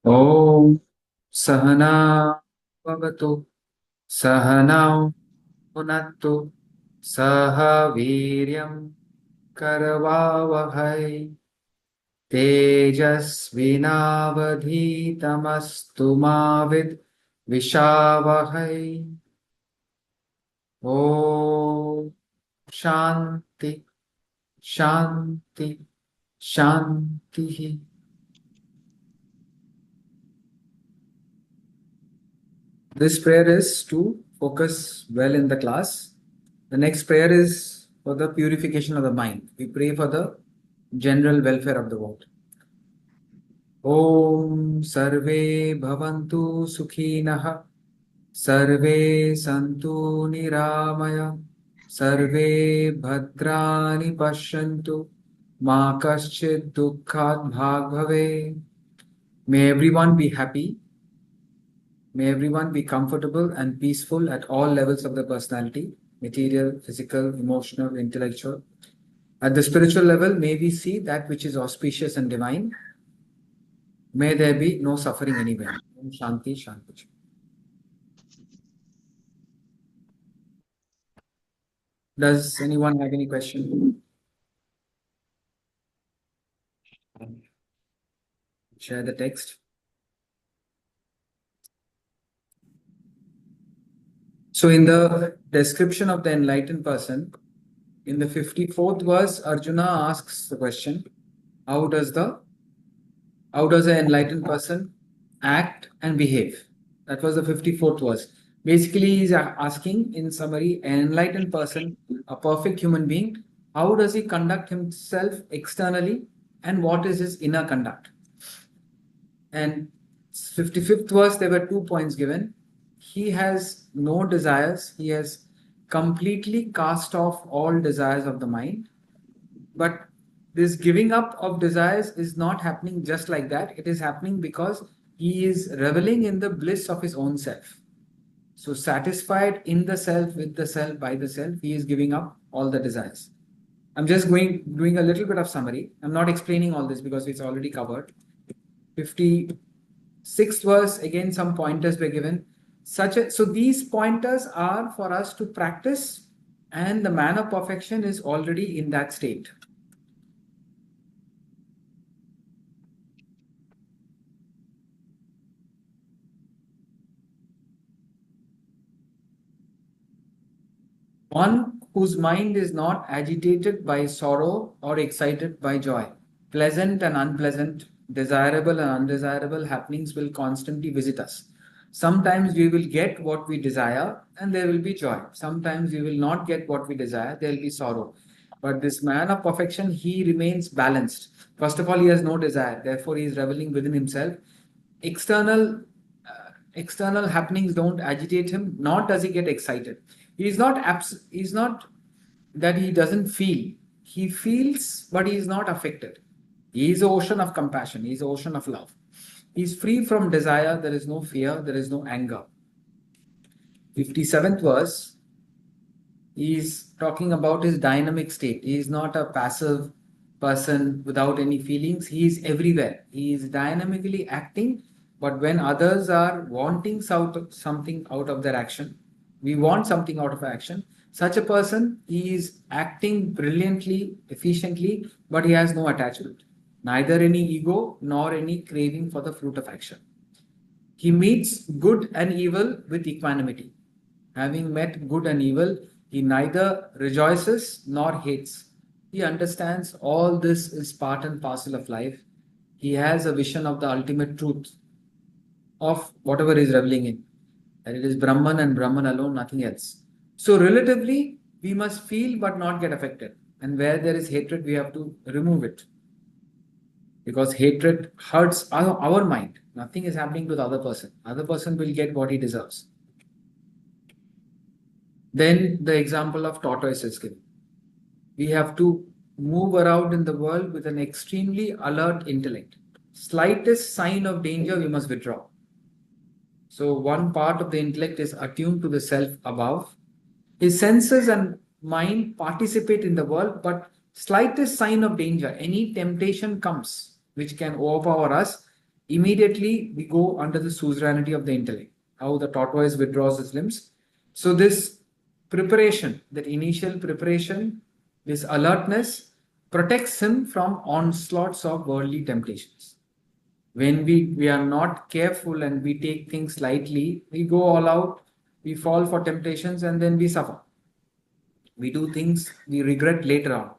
ॐ सहना भवतु सहनौ भुनक्तु सह वीर्यं करवावहै तेजस्विनावधीतमस्तु मा विद्विषावहै। ॐ शान्ति शान्ति शान्तिः। This prayer is to focus well in the class. The next prayer is for the purification of the mind. We pray for the general welfare of the world. Om Sarve Bhavantu Sukhinah Sarve Santu Niramaya Sarve Bhadrani Pashyantu Ma Kaschid Dukkhat Bhag Bhave. May everyone be happy. May everyone be comfortable and peaceful at all levels of the personality, material, physical, emotional, intellectual. At the spiritual level, may we see that which is auspicious and divine. May there be no suffering anywhere. Om Shanti, Shanti. Does anyone have any question? Share the text. So in the description of the enlightened person, in the 54th verse, Arjuna asks the question, how does an enlightened person act and behave? That was the 54th verse. Basically, he's asking, in summary, an enlightened person, a perfect human being, how does he conduct himself externally and what is his inner conduct? And 55th verse, there were 2 points given. He has no desires. He has completely cast off all desires of the mind. But this giving up of desires is not happening just like that. It is happening because he is reveling in the bliss of his own self. So satisfied in the self, with the self, by the self, he is giving up all the desires. I'm just doing a little bit of summary. I'm not explaining all this because it's already covered. 56th verse, again, some pointers were given. So these pointers are for us to practice, and the man of perfection is already in that state. One whose mind is not agitated by sorrow or excited by joy. Pleasant and unpleasant, desirable and undesirable happenings will constantly visit us. Sometimes we will get what we desire and there will be joy. Sometimes we will not get what we desire, there will be sorrow. But this man of perfection, he remains balanced. First of all, he has no desire, therefore, he is reveling within himself. External happenings don't agitate him, nor does he get excited. He's not that he doesn't feel. He feels, but he is not affected. He is the ocean of compassion. He is the ocean of love. He is free from desire. There is no fear. There is no anger. 57th verse, he is talking about his dynamic state. He is not a passive person without any feelings. He is everywhere. He is dynamically acting, but when others are wanting something out of their action, we want something out of action. Such a person, he is acting brilliantly, efficiently, but he has no attachment, neither any ego nor any craving for the fruit of action. He meets good and evil with equanimity. Having met good and evil, he neither rejoices nor hates. He understands all this is part and parcel of life. He has a vision of the ultimate truth of whatever is reveling in. That it is Brahman and Brahman alone, nothing else. So, relatively, we must feel but not get affected. And where there is hatred, we have to remove it. Because hatred hurts our mind. Nothing is happening to the other person. Other person will get what he deserves. Then the example of tortoise is given. We have to move around in the world with an extremely alert intellect. Slightest sign of danger, we must withdraw. So one part of the intellect is attuned to the self above. His senses and mind participate in the world, but slightest sign of danger, any temptation comes which can overpower us, immediately we go under the suzerainty of the intellect, how the tortoise withdraws its limbs. So this preparation, that initial preparation, this alertness protects him from onslaughts of worldly temptations. When we are not careful and we take things lightly, we go all out, we fall for temptations, and then we suffer. We do things we regret later on.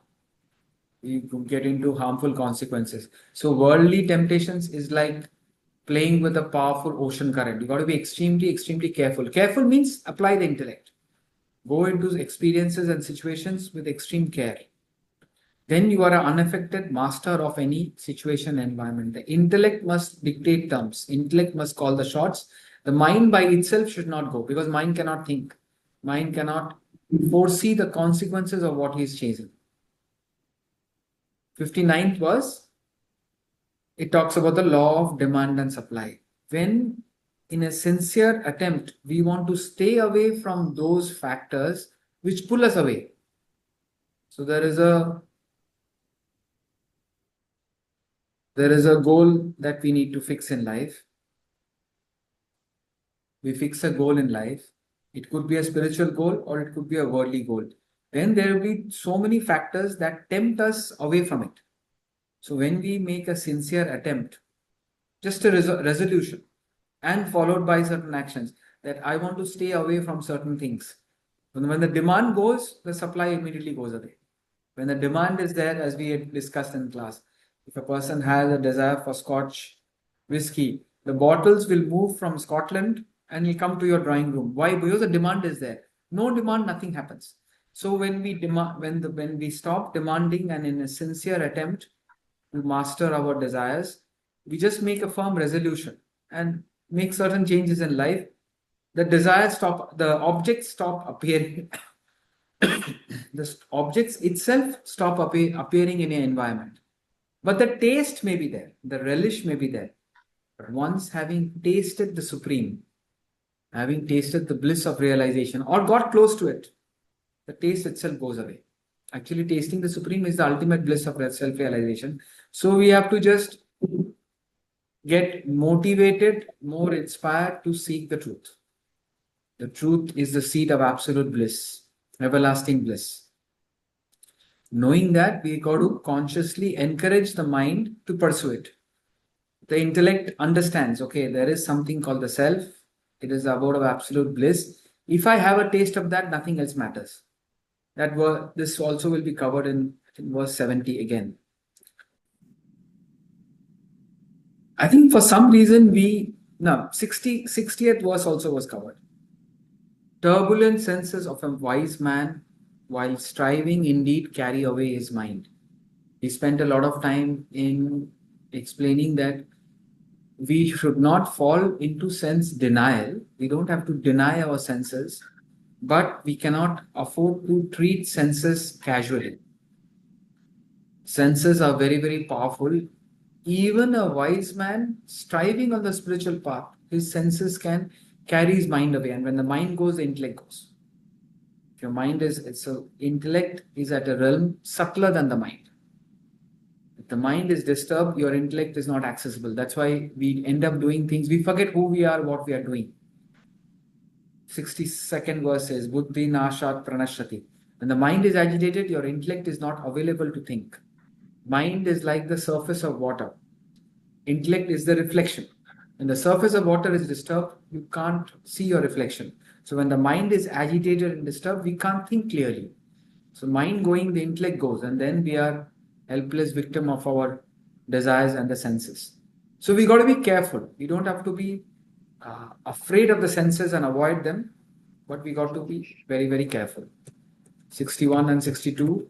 We get into harmful consequences. So worldly temptations is like playing with a powerful ocean current. You got to be extremely, extremely careful. Careful means apply the intellect. Go into experiences and situations with extreme care. Then you are an unaffected master of any situation environment. The intellect must dictate terms. Intellect must call the shots. The mind by itself should not go, because mind cannot think. Mind cannot foresee the consequences of what he is chasing. 59th verse, it talks about the law of demand and supply. When in a sincere attempt, we want to stay away from those factors which pull us away. So there is a goal that we need to fix in life. We fix a goal in life. It could be a spiritual goal or it could be a worldly goal. Then there will be so many factors that tempt us away from it. So when we make a sincere attempt, just a resolution, and followed by certain actions, that I want to stay away from certain things. When the demand goes, the supply immediately goes away. When the demand is there, as we had discussed in class, if a person has a desire for Scotch whiskey, the bottles will move from Scotland and will come to your drawing room. Why? Because the demand is there. No demand, nothing happens. So when we when we stop demanding and in a sincere attempt to master our desires, we just make a firm resolution and make certain changes in life. The desires stop, the objects stop appearing. The objects itself stop appearing in your environment. But the taste may be there, the relish may be there. But once having tasted the supreme, having tasted the bliss of realization or got close to it, the taste itself goes away. Actually, tasting the supreme is the ultimate bliss of self-realization. So we have to just get motivated, more inspired to seek the truth. The truth is the seat of absolute bliss, everlasting bliss. Knowing that, we got to consciously encourage the mind to pursue it. The intellect understands, okay, there is something called the self. It is the abode of absolute bliss. If I have a taste of that, nothing else matters. This also will be covered in verse 70 again. I think for some reason 60th verse also was covered. Turbulent senses of a wise man, while striving, indeed carry away his mind. He spent a lot of time in explaining that we should not fall into sense denial. We don't have to deny our senses, but we cannot afford to treat senses casually. Senses are very, very powerful. Even a wise man striving on the spiritual path, his senses can carry his mind away. And when the mind goes, the intellect goes. If your mind intellect is at a realm subtler than the mind. If the mind is disturbed, your intellect is not accessible. That's why we end up doing things. We forget who we are, what we are doing. 62nd verse says, Buddhi nashat pranashati. When the mind is agitated, your intellect is not available to think. Mind is like the surface of water. Intellect is the reflection. When the surface of water is disturbed, you can't see your reflection. So when the mind is agitated and disturbed, we can't think clearly. So mind going, the intellect goes, and then we are helpless victim of our desires and the senses. So we got to be careful. We don't have to be afraid of the senses and avoid them, but we got to be very, very careful. 61 and 62.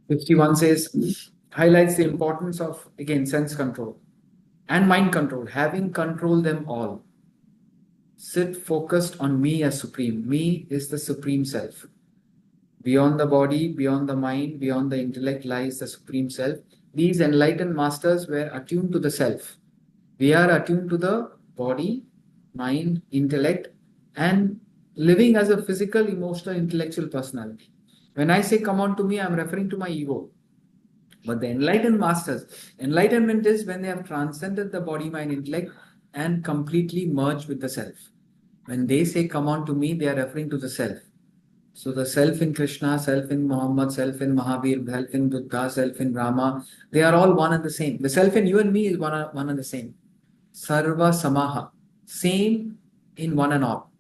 51 says, highlights the importance of, again, sense control and mind control, having controlled them all. Sit focused on me as supreme. Me is the supreme self. Beyond the body, beyond the mind, beyond the intellect lies the supreme self. These enlightened masters were attuned to the self. We are attuned to the body, mind, intellect, and living as a physical, emotional, intellectual personality. When I say come on to me, I'm referring to my ego. But the enlightened masters, enlightenment is when they have transcended the body, mind, intellect and completely merged with the self. When they say, come on to me, they are referring to the self. So the self in Krishna, self in Muhammad, self in Mahavir, self in Buddha, self in Rama, they are all one and the same. The self in you and me is one and the same. Sarva Samaha, same in one and all.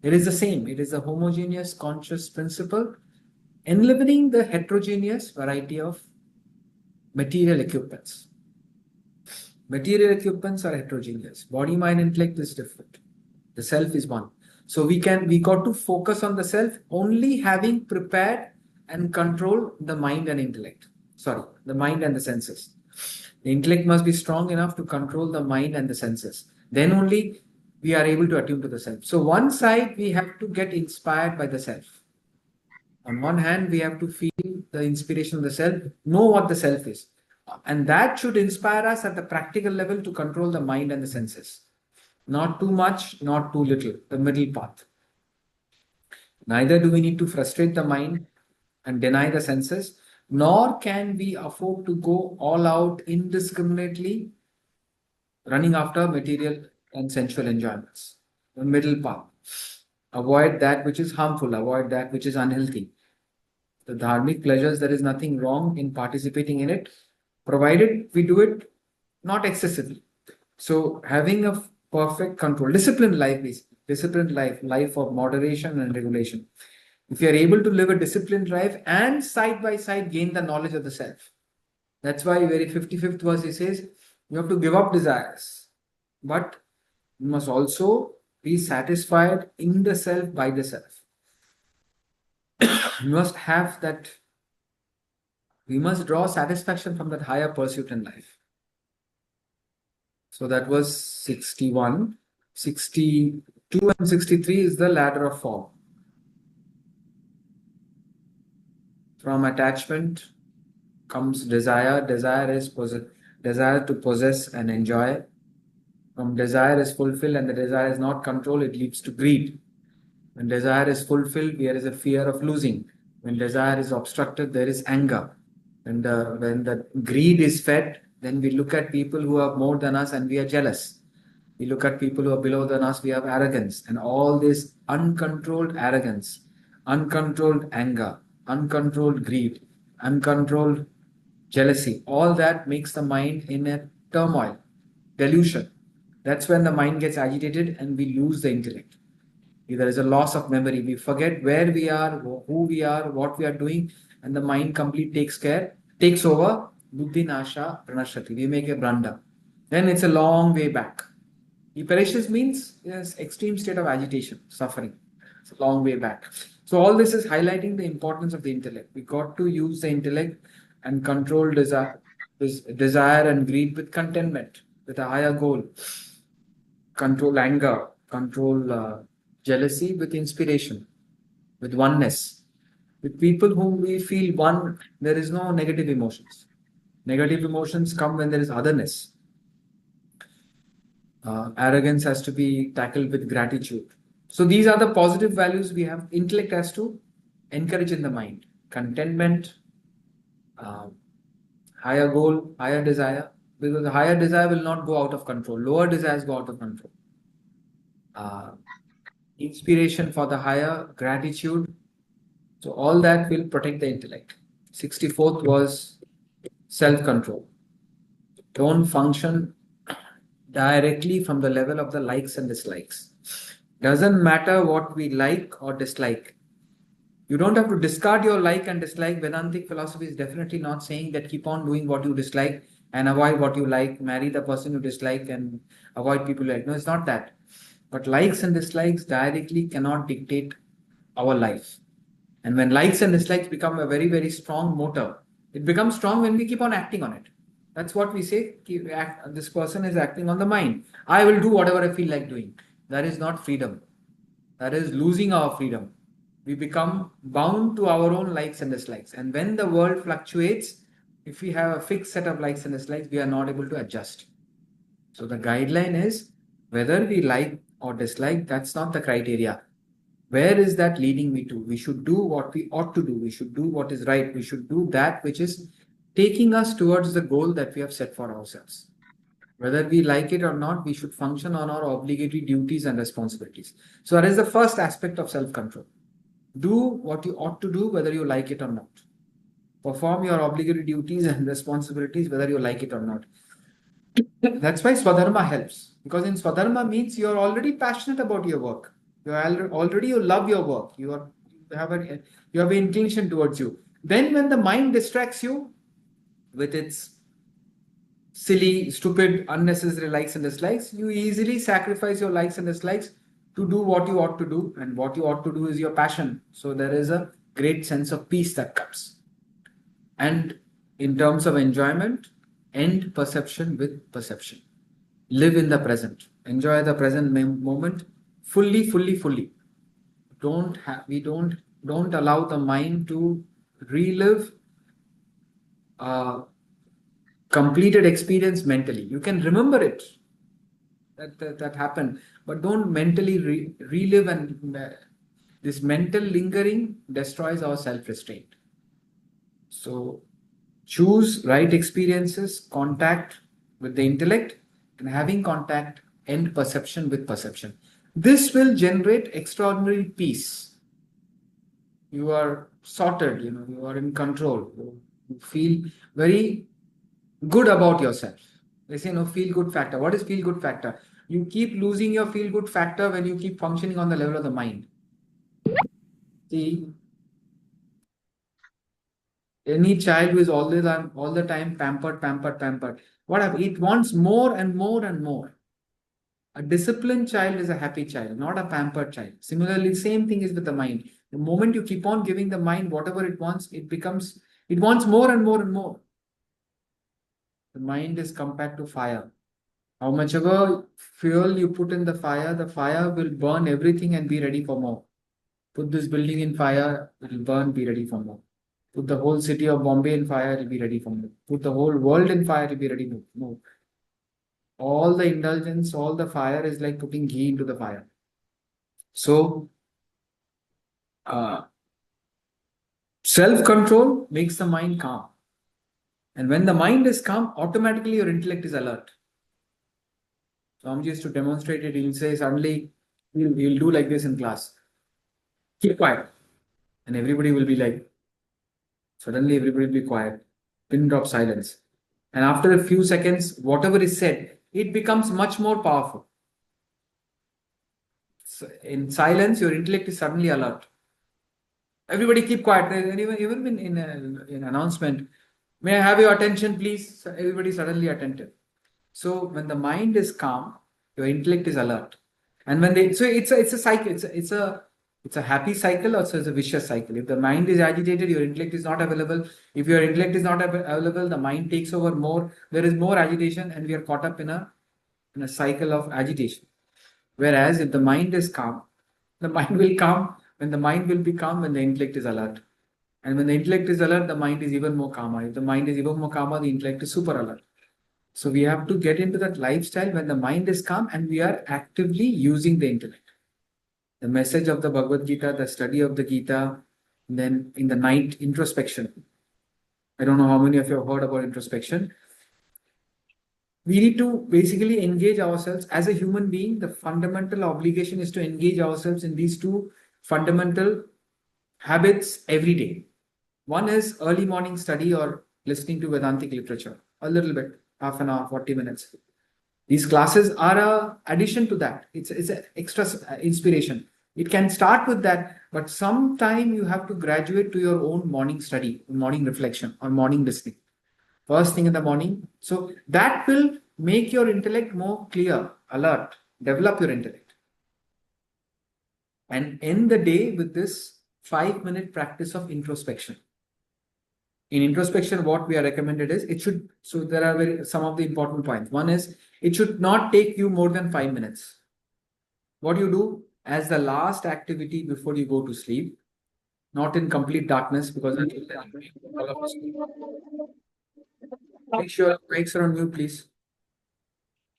It is the same. It is a homogeneous conscious principle enlivening the heterogeneous variety of material equipments. Material equipments are heterogeneous. Body, mind, intellect is different. The self is one. So we got to focus on the self only having prepared and controlled the mind and intellect. Sorry, the mind and the senses. The intellect must be strong enough to control the mind and the senses. Then only we are able to attune to the self. So one side we have to get inspired by the self. On one hand, we have to feel the inspiration of the self, know what the self is. And that should inspire us at the practical level to control the mind and the senses. Not too much, not too little, the middle path. Neither do we need to frustrate the mind and deny the senses, nor can we afford to go all out indiscriminately running after material and sensual enjoyments. The middle path. Avoid that which is harmful, avoid that which is unhealthy. The dharmic pleasures, there is nothing wrong in participating in it, provided we do it not excessively. So having a perfect control, disciplined life is disciplined life of moderation and regulation. If you are able to live a disciplined life and side by side gain the knowledge of the self, that's why very 55th verse he says, you have to give up desires, but you must also be satisfied in the self by the self. You must have that, we must draw satisfaction from that higher pursuit in life. So that was 61. 62 and 63 is the ladder of form. From attachment comes desire. Desire is desire to possess and enjoy. From desire is fulfilled and the desire is not controlled, it leads to greed. When desire is fulfilled, there is a fear of losing. When desire is obstructed, there is anger. When the greed is fed, then we look at people who are more than us and we are jealous. We look at people who are below than us, we have arrogance. And all this uncontrolled arrogance, uncontrolled anger, uncontrolled greed, uncontrolled jealousy, all that makes the mind in a turmoil, delusion. That's when the mind gets agitated and we lose the intellect. There is a loss of memory. We forget where we are, who we are, what we are doing, and the mind completely takes over. Buddhi nasha pranashati. We make a blunder. Then it's a long way back. He perishes means yes, extreme state of agitation, suffering. It's a long way back. So all this is highlighting the importance of the intellect. We got to use the intellect and control desire and greed with contentment, with a higher goal. Control anger, control jealousy with inspiration, with oneness. With people whom we feel one, there is no negative emotions. Negative emotions come when there is otherness. Arrogance has to be tackled with gratitude. So these are the positive values we have. Intellect has to encourage in the mind. Contentment, higher goal, higher desire. Because the higher desire will not go out of control. Lower desires go out of control. Inspiration for the higher, gratitude. So all that will protect the intellect. 64th was self-control. Don't function directly from the level of the likes and dislikes. Doesn't matter what we like or dislike. You don't have to discard your like and dislike. Vedantic philosophy is definitely not saying that keep on doing what you dislike and avoid what you like, marry the person you dislike and avoid people you like. No, it's not that. But likes and dislikes directly cannot dictate our life. And when likes and dislikes become a very, very strong motor, it becomes strong when we keep on acting on it. That's what we say. This person is acting on the mind. I will do whatever I feel like doing. That is not freedom. That is losing our freedom. We become bound to our own likes and dislikes. And when the world fluctuates, if we have a fixed set of likes and dislikes, we are not able to adjust. So the guideline is whether we like or dislike, that's not the criteria. Where is that leading me to? We should do what we ought to do. We should do what is right. We should do that which is taking us towards the goal that we have set for ourselves. Whether we like it or not, we should function on our obligatory duties and responsibilities. So that is the first aspect of self-control. Do what you ought to do, whether you like it or not. Perform your obligatory duties and responsibilities, whether you like it or not. That's why Swadharma helps. Because in Swadharma means you're already passionate about your work. Already you love your work. You have an inclination towards you. Then when the mind distracts you with its silly, stupid, unnecessary likes and dislikes, you easily sacrifice your likes and dislikes to do what you ought to do. And what you ought to do is your passion. So there is a great sense of peace that comes. And in terms of enjoyment, end perception with perception. Live in the present. Enjoy the present moment fully, fully, fully. We don't allow the mind to relive completed experience mentally. You can remember it that happened, but don't mentally relive, and this mental lingering destroys our self-restraint. So choose right experiences, contact with the intellect, and having contact, end perception with perception. This will generate extraordinary peace. You are sorted, you are in control. You feel very good about yourself. They say, no, feel good factor. What is feel good factor? You keep losing your feel good factor when you keep functioning on the level of the mind. See, any child who is all the time pampered, pampered, pampered, it wants more and more and more. A disciplined child is a happy child, not a pampered child. Similarly, same thing is with the mind. The moment you keep on giving the mind whatever it wants, it wants more and more and more. The mind is compared to fire. How much ever fuel you put in the fire will burn everything and be ready for more. Put this building in fire, it will burn, be ready for more. Put the whole city of Bombay in fire, it will be ready for more. Put the whole world in fire, it will be ready for more. All the indulgence, all the fire is like putting ghee into the fire. So, self-control makes the mind calm. And when the mind is calm, automatically your intellect is alert. So I'm just to demonstrate it, he'll say suddenly, he'll do like this in class. Keep quiet. And everybody will be like, suddenly everybody will be quiet. Pin drop silence. And after a few seconds, whatever is said, it becomes much more powerful. So in silence, your intellect is suddenly alert. Everybody keep quiet. Even in an announcement, may I have your attention, please? So everybody suddenly attentive. So when the mind is calm, your intellect is alert. And it's a cycle. It's a happy cycle, or it's a vicious cycle. If the mind is agitated, your intellect is not available. If your intellect is not available, the mind takes over more. There is more agitation, and we are caught up in a cycle of agitation. Whereas if the mind is calm, the mind will calm. When the mind will be calm, when the intellect is alert. And when the intellect is alert, the mind is even more calmer. If the mind is even more calmer, the intellect is super alert. So we have to get into that lifestyle when the mind is calm and we are actively using the intellect. The message of the Bhagavad Gita, the study of the Gita, then in the night introspection. I don't know how many of you have heard about introspection. We need to basically engage ourselves as a human being. The fundamental obligation is to engage ourselves in these two fundamental habits every day. One is early morning study or listening to Vedantic literature, a little bit, half an hour, 40 minutes. These classes are a addition to that. It's an extra inspiration. It can start with that, but sometime you have to graduate to your own morning study, morning reflection, or morning listening. First thing in the morning. So that will make your intellect more clear, alert, develop your intellect. And end the day with this 5-minute practice of introspection. In introspection, what we are recommended is so there are some of the important points. One is it should not take you more than 5 minutes. What you do as the last activity before you go to sleep, not in complete darkness, because make sure mics are on mute, please.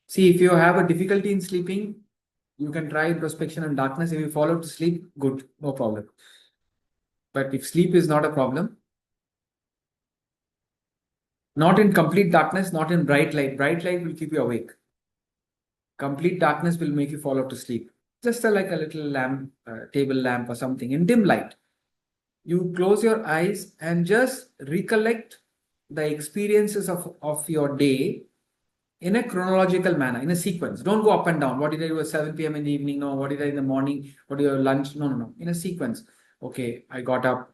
See, if you have a difficulty in sleeping, you can try introspection and darkness. If you fall out to sleep, good, no problem. But if sleep is not a problem, Not in complete darkness, not in bright light. Bright light will keep you awake. Complete darkness will make you fall out to sleep. Just like a little lamp, table lamp or something in dim light. You close your eyes and just recollect the experiences of your day in a chronological manner, in a sequence. Don't go up and down. What did I do at 7 p.m. in the evening? No. What did I in the morning? What did I lunch? No, no, no. In a sequence. Okay, I got up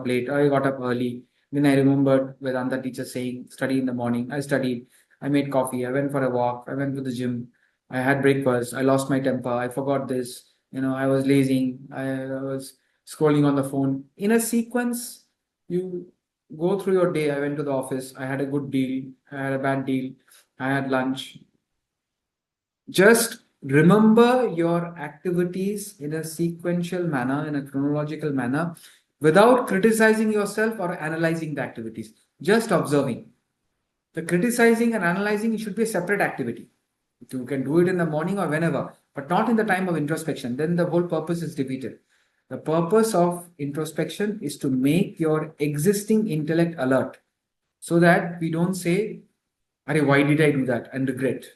late, or I got up early. Then I remembered Vedanta teacher saying, study in the morning. I studied. I made coffee. I went for a walk. I went to the gym. I had breakfast. I lost my temper. I forgot this. I was lazy. I was scrolling on the phone. In a sequence, you go through your day. I went to the office. I had a good deal. I had a bad deal. I had lunch. Just remember your activities in a sequential manner, in a chronological manner, without criticizing yourself or analyzing the activities. Just observing. The criticizing and analyzing should be a separate activity. You can do it in the morning or whenever, but not in the time of introspection. Then the whole purpose is defeated. The purpose of introspection is to make your existing intellect alert so that we don't say, why did I do that? And regret.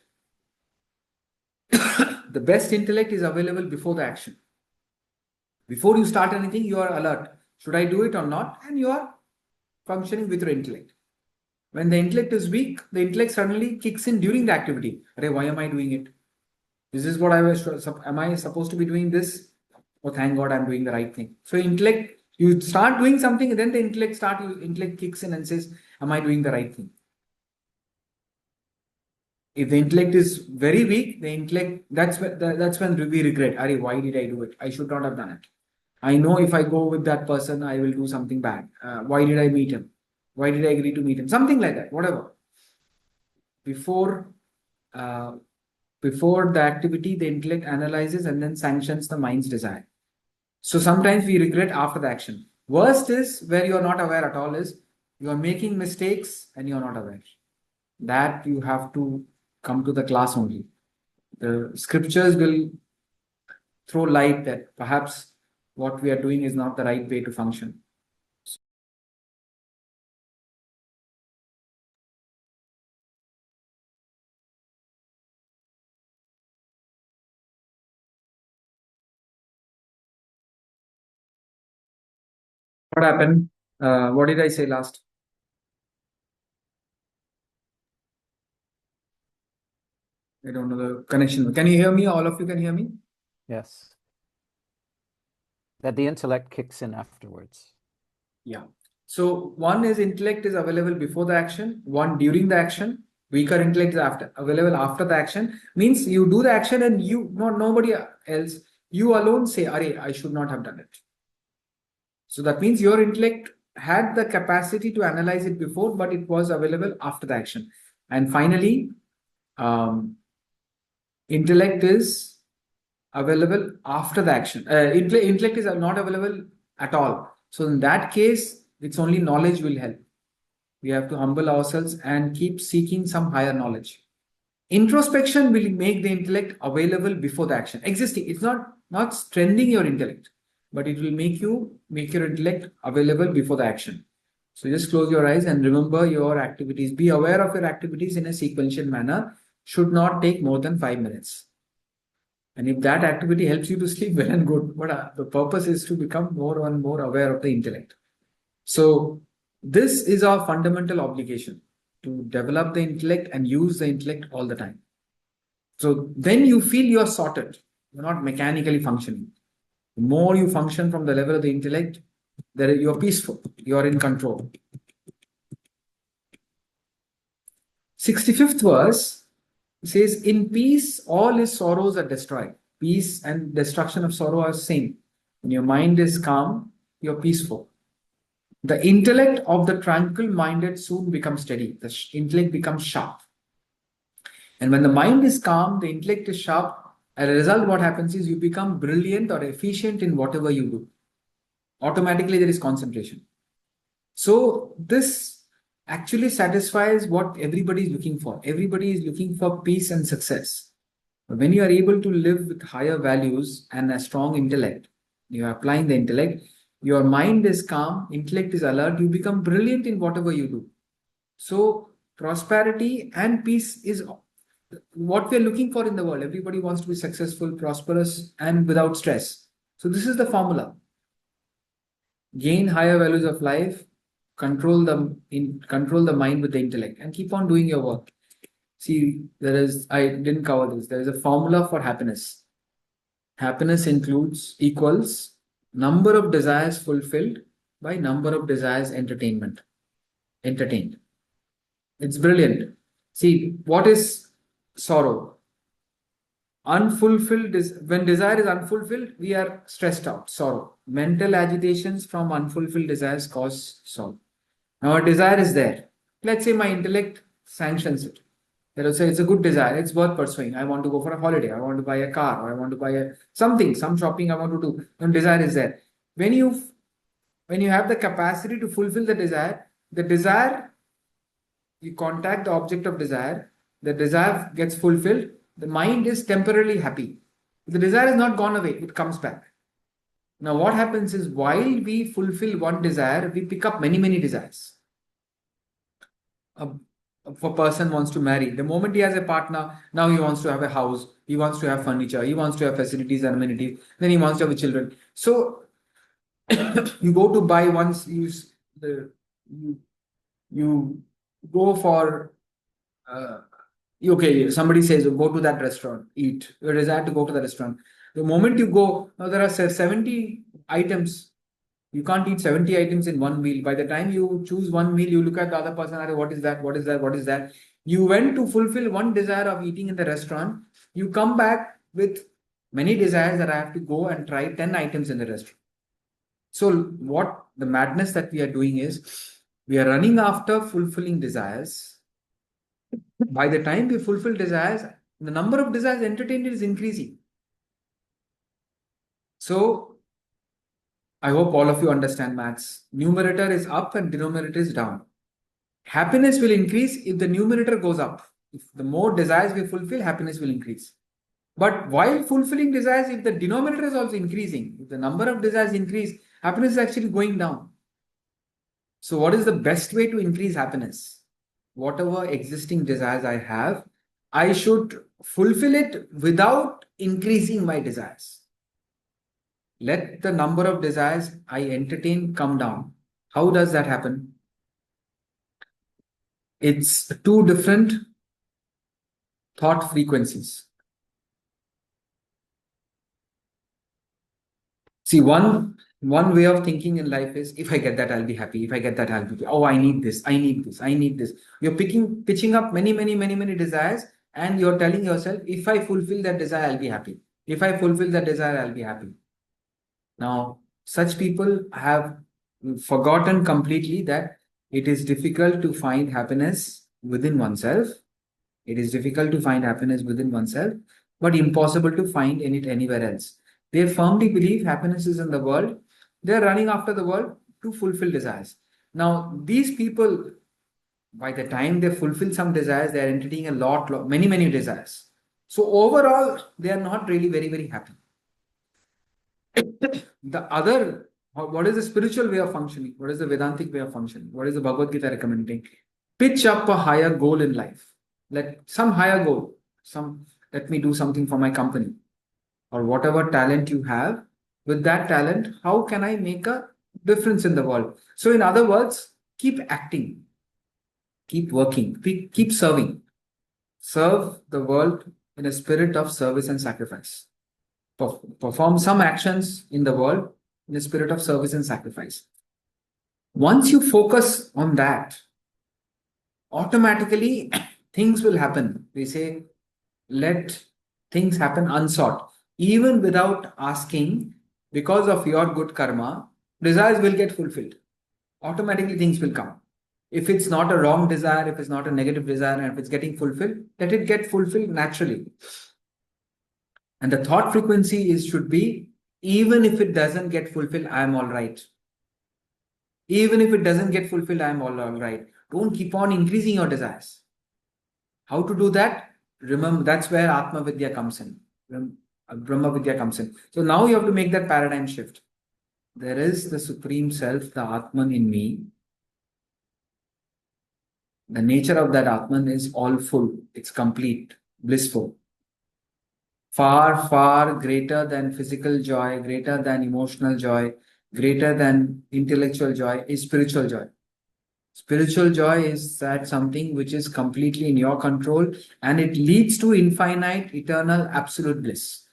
The best intellect is available before the action. Before you start anything, you are alert. Should I do it or not? And you are functioning with your intellect. When the intellect is weak, the intellect suddenly kicks in during the activity. Why am I doing it? This is what I was. Am I supposed to be doing this? Oh, thank God, I'm doing the right thing. So intellect, you start doing something, and then the intellect kicks in and says, am I doing the right thing? If the intellect is very weak, the intellect, that's when we regret. Why did I do it? I should not have done it. I know if I go with that person, I will do something bad. Why did I meet him? Why did I agree to meet him? Something like that, whatever. Before uh, before the activity, the intellect analyzes and then sanctions the mind's desire. So sometimes we regret after the action. Worst is where you are not aware at all, is you are making mistakes and you are not aware. That you have to come to the class only. The scriptures will throw light that perhaps what we are doing is not the right way to function. What happened? What did I say last? I don't know the connection. Can you hear me? All of you can hear me? Yes. That the intellect kicks in afterwards. Yeah. So one is intellect is available before the action, one during the action. Weaker intellect is available after the action. Means you do the action and nobody else, you alone say, I should not have done it. So that means your intellect had the capacity to analyze it before, but it was available after the action. And finally, intellect is available after the action. Intellect is not available at all. So in that case, it's only knowledge will help. We have to humble ourselves and keep seeking some higher knowledge. Introspection will make the intellect available before the action. Existing, it's not strengthening your intellect, but it will make your intellect available before the action. So just close your eyes and remember your activities. Be aware of your activities in a sequential manner. Should not take more than 5 minutes. And if that activity helps you to sleep, well and good. But the purpose is to become more and more aware of the intellect. So this is our fundamental obligation, to develop the intellect and use the intellect all the time. So then you feel you're sorted. You're not mechanically functioning. The more you function from the level of the intellect, you're peaceful. You're in control. 65th verse says, in peace, all his sorrows are destroyed. Peace and destruction of sorrow are same. When your mind is calm, you're peaceful. The intellect of the tranquil minded soon becomes steady. The intellect becomes sharp. And when the mind is calm, the intellect is sharp. As a result, what happens is you become brilliant or efficient in whatever you do. Automatically, there is concentration. So this actually satisfies what everybody is looking for. Everybody is looking for peace and success. But when you are able to live with higher values and a strong intellect, you are applying the intellect, your mind is calm, intellect is alert, you become brilliant in whatever you do. So prosperity and peace is what we are looking for in the world. Everybody wants to be successful, prosperous, and without stress. So this is the formula. Gain higher values of life, control the mind with the intellect, and keep on doing your work. See, I didn't cover this. There is a formula for happiness. Happiness equals number of desires fulfilled by number of desires entertained. It's brilliant. See, what is sorrow? When desire is unfulfilled, we are stressed out, sorrow. Mental agitations from unfulfilled desires cause sorrow. Now, a desire is there. Let's say my intellect sanctions it. It will say it's a good desire, it's worth pursuing. I want to go for a holiday, I want to buy a car, or I want to buy some shopping I want to do. And desire is there. When you have the capacity to fulfill the desire, you contact the object of desire, the desire gets fulfilled, the mind is temporarily happy. The desire is not gone away, it comes back. Now, what happens is while we fulfill one desire, we pick up many, many desires. A person wants to marry. The moment he has a partner, now he wants to have a house, he wants to have furniture, he wants to have facilities and amenities, then he wants to have children. So, you go to buy once, you go for okay, somebody says go to that restaurant, eat. You desire to go to the restaurant. The moment you go, now there are 70 items. You can't eat 70 items in one meal. By the time you choose one meal, you look at the other person, what is that? What is that? What is that? You went to fulfill one desire of eating in the restaurant. You come back with many desires that I have to go and try 10 items in the restaurant. So, what the madness that we are doing is we are running after fulfilling desires. By the time we fulfill desires, the number of desires entertained is increasing. So, I hope all of you understand maths. Numerator is up and denominator is down. Happiness will increase if the numerator goes up. If the more desires we fulfill, happiness will increase. But while fulfilling desires, if the denominator is also increasing, if the number of desires increase, happiness is actually going down. So, what is the best way to increase happiness? Whatever existing desires I have, I should fulfill it without increasing my desires. Let the number of desires I entertain come down. How does that happen? It's two different thought frequencies. See, one way of thinking in life is if I get that, I'll be happy. If I get that, I'll be happy. Oh, I need this, I need this, I need this. You're pitching up many desires, and you're telling yourself, if I fulfill that desire, I'll be happy. If I fulfill that desire, I'll be happy. Now, such people have forgotten completely that it is difficult to find happiness within oneself. It is difficult to find happiness within oneself, but impossible to find it anywhere else. They firmly believe happiness is in the world. They are running after the world to fulfill desires. Now, these people, by the time they fulfill some desires, they are entertaining many desires. So overall, they are not really very happy. What is the spiritual way of functioning? What is the Vedantic way of functioning? What is the Bhagavad Gita recommending? Pitch up a higher goal in life. Some higher goal. Let me do something for my company, or whatever talent you have. With that talent, how can I make a difference in the world? So, in other words, keep acting, keep working, keep serving. Serve the world in a spirit of service and sacrifice. Perform some actions in the world in a spirit of service and sacrifice. Once you focus on that, automatically things will happen. We say, let things happen unsought. Even without asking, because of your good karma, desires will get fulfilled. Automatically things will come. If it's not a wrong desire, if it's not a negative desire, and if it's getting fulfilled, let it get fulfilled naturally. And the thought frequency should be, even if it doesn't get fulfilled, I am all right. Even if it doesn't get fulfilled, I am all right. Don't keep on increasing your desires. How to do that? Remember, that's where Atma Vidya comes in. Brahma Vidya comes in. So now you have to make that paradigm shift. There is the Supreme Self, the Atman in me. The nature of that Atman is all full, it's complete, blissful. Far, far greater than physical joy, greater than emotional joy, greater than intellectual joy is spiritual joy. Spiritual joy is that something which is completely in your control and it leads to infinite, eternal, absolute bliss.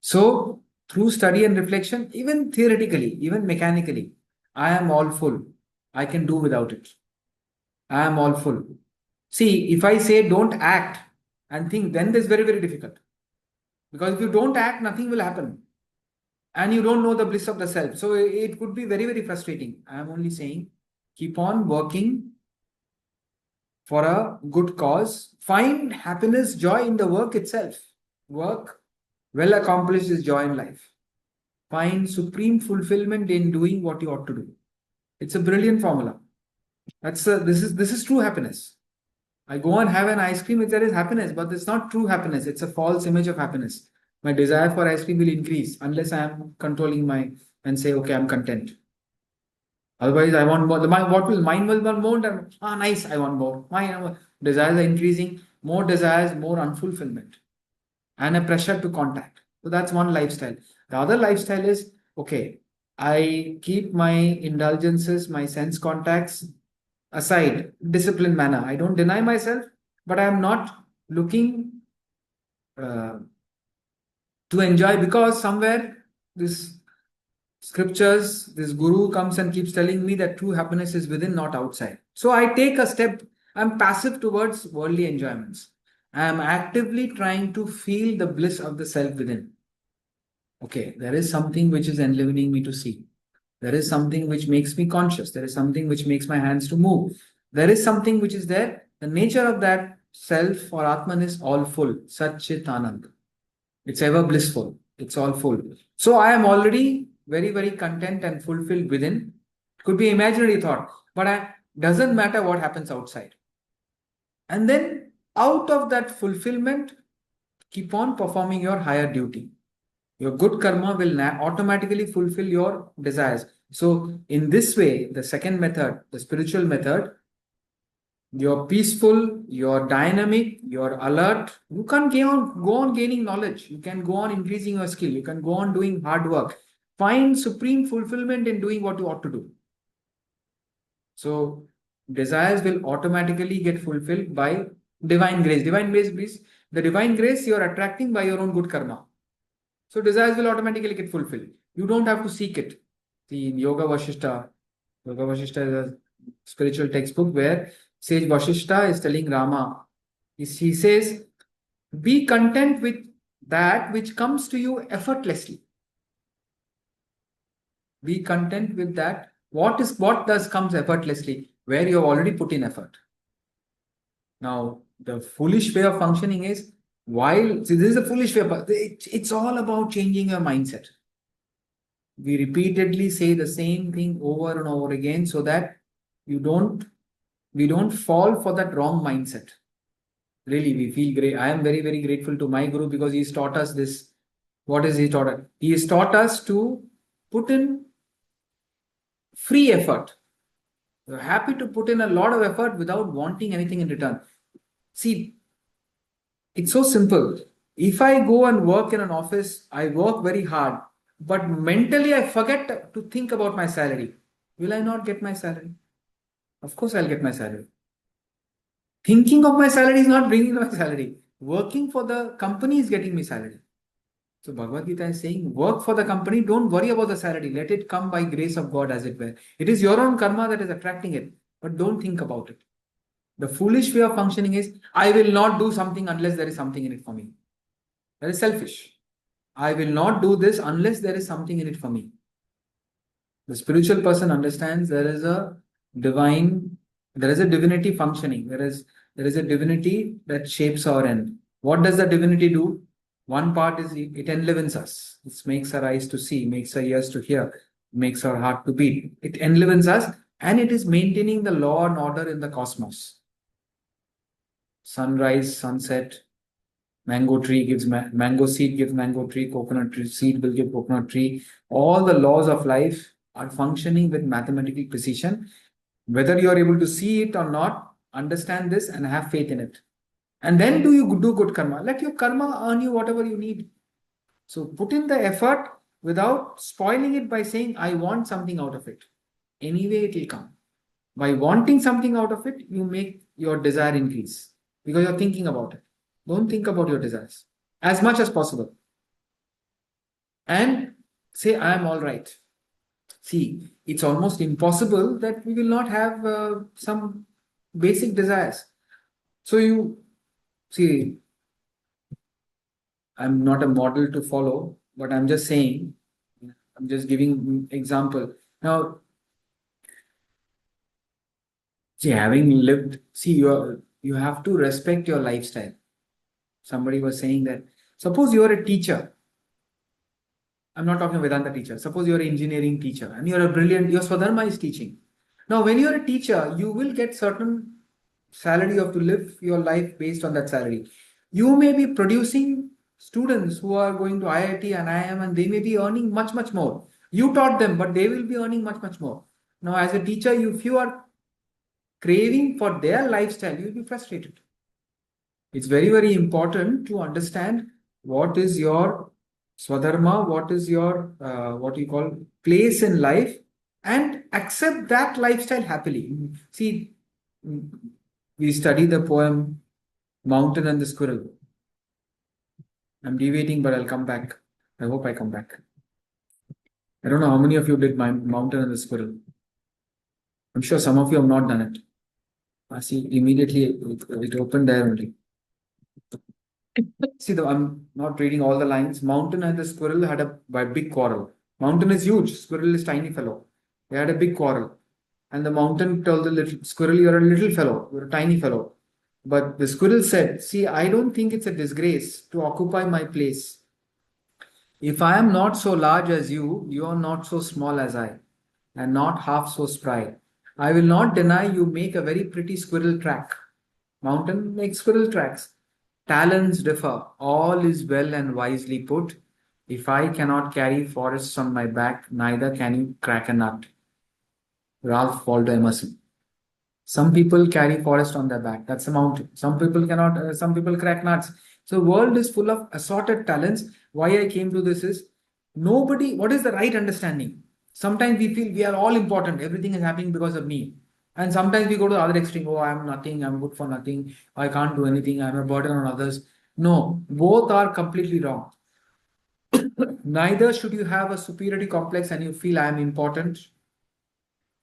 So, through study and reflection, even theoretically, even mechanically, I am all full. I can do without it. I am all full. See, if I say don't act and think, then it's very, very difficult. Because if you don't act, nothing will happen. And you don't know the bliss of the self. So it could be very, very frustrating. I am only saying keep on working for a good cause. Find happiness, joy in the work itself. Work well accomplished is joy in life. Find supreme fulfillment in doing what you ought to do. It's a brilliant formula. This is true happiness. I go and have an ice cream if there is happiness, but it's not true happiness. It's a false image of happiness. My desire for ice cream will increase unless I am controlling my and say, okay, I'm content. Otherwise, I want more. What will mine will want more? Nice, I want more. My desires are increasing. More desires, more unfulfillment, and a pressure to contact. So that's one lifestyle. The other lifestyle is okay. I keep my indulgences, my sense contacts aside, disciplined manner. I don't deny myself, but I am not looking uh, to enjoy because somewhere this scriptures, this guru comes and keeps telling me that true happiness is within, not outside. So I take a step. I'm passive towards worldly enjoyments. I am actively trying to feel the bliss of the self within. Okay, there is something which is enlivening me to see. There is something which makes me conscious. There is something which makes my hands to move. There is something which is there. The nature of that self or Atman is all full. Sat Chit Anand. It's ever blissful. It's all full. So I am already very, very content and fulfilled within. Could be imaginary thought, but I doesn't matter what happens outside. And then out of that fulfillment, keep on performing your higher duty. Your good karma will automatically fulfill your desires. So, in this way, the second method, the spiritual method, you're peaceful, you're dynamic, you're alert. You can go on gaining knowledge. You can go on increasing your skill. You can go on doing hard work. Find supreme fulfillment in doing what you ought to do. So, desires will automatically get fulfilled by divine grace. Divine grace, the divine grace you're attracting by your own good karma. So desires will automatically get fulfilled. You don't have to seek it. See, in Yoga Vashishta is a spiritual textbook where sage Vashishta is telling Rama, he says, be content with that which comes to you effortlessly. Be content with that. What does comes effortlessly? Where you have already put in effort. Now, the foolish way of functioning is this is a foolish way, but it's all about changing your mindset. We repeatedly say the same thing over and over again so that you don't we don't fall for that wrong mindset. Really, we feel great. I am very, very grateful to my guru because he's taught us this. What is he taught us? He has taught us to put in free effort. You're happy to put in a lot of effort without wanting anything in return. See, it's so simple. If I go and work in an office, I work very hard, but mentally I forget to think about my salary. Will I not get my salary? Of course, I'll get my salary. Thinking of my salary is not bringing my salary. Working for the company is getting me salary. So Bhagavad Gita is saying, work for the company, don't worry about the salary. Let it come by grace of God, as it were. It is your own karma that is attracting it, but don't think about it. The foolish way of functioning is, I will not do something unless there is something in it for me. That is selfish. I will not do this unless there is something in it for me. The spiritual person understands there is a divinity functioning. There is a divinity that shapes our end. What does the divinity do? One part is it enlivens us. It makes our eyes to see, makes our ears to hear, makes our heart to beat. It enlivens us and it is maintaining the law and order in the cosmos. Sunrise, sunset, mango tree gives mango seed gives mango tree, coconut tree seed will give coconut tree. All the laws of life are functioning with mathematical precision. Whether you are able to see it or not, Understand this and have faith in it. And then do you do good karma. Let your karma earn you whatever you need. So put in the effort without spoiling it by saying, I want something out of it. Anyway, it will come. By wanting something out of it, you make your desire increase because you're thinking about it. Don't think about your desires as much as possible. And say, I am all right. See, it's almost impossible that we will not have some basic desires. So you see, I'm not a model to follow, but I'm just saying, I'm just giving example. Now, see, having lived, see, you have to respect your lifestyle. Somebody was saying that, suppose you are a teacher. I'm not talking Vedanta teacher. Suppose you're an engineering teacher and you're a brilliant, your Swadharma is teaching. Now, when you're a teacher, you will get certain salary. You have to live your life based on that salary. You may be producing students who are going to IIT and IIM and they may be earning much, much more. You taught them, but they will be earning much, much more. Now, as a teacher, if you are craving for their lifestyle, you'll be frustrated. It's very, very important to understand what is your swadharma, what is your what you call place in life, and accept that lifestyle happily. See, we study the poem Mountain and the Squirrel. I'm deviating, but I'll come back. I hope I come back. I don't know how many of you did my Mountain and the Squirrel. I'm sure some of you have not done it. I see immediately it opened there only. See, I'm not reading all the lines. Mountain and the squirrel had a big quarrel. Mountain is huge, squirrel is tiny fellow. They had a big quarrel. And the mountain told the little squirrel, you're a little fellow, you're a tiny fellow. But the squirrel said, see, I don't think it's a disgrace to occupy my place. If I am not so large as you are not so small as I, and not half so spry. I will not deny you make a very pretty squirrel track. Mountain makes squirrel tracks. Talents differ. All is well and wisely put. If I cannot carry forests on my back, neither can you crack a nut. Ralph Waldo Emerson. Some people carry forest on their back. That's a mountain. Some people cannot. Some people crack nuts. So world is full of assorted talents. Why I came to this is nobody. What is the right understanding? Sometimes we feel we are all important. Everything is happening because of me. And sometimes we go to the other extreme. Oh, I'm nothing. I'm good for nothing. I can't do anything. I'm a burden on others. No, both are completely wrong. Neither should you have a superiority complex and you feel I am important,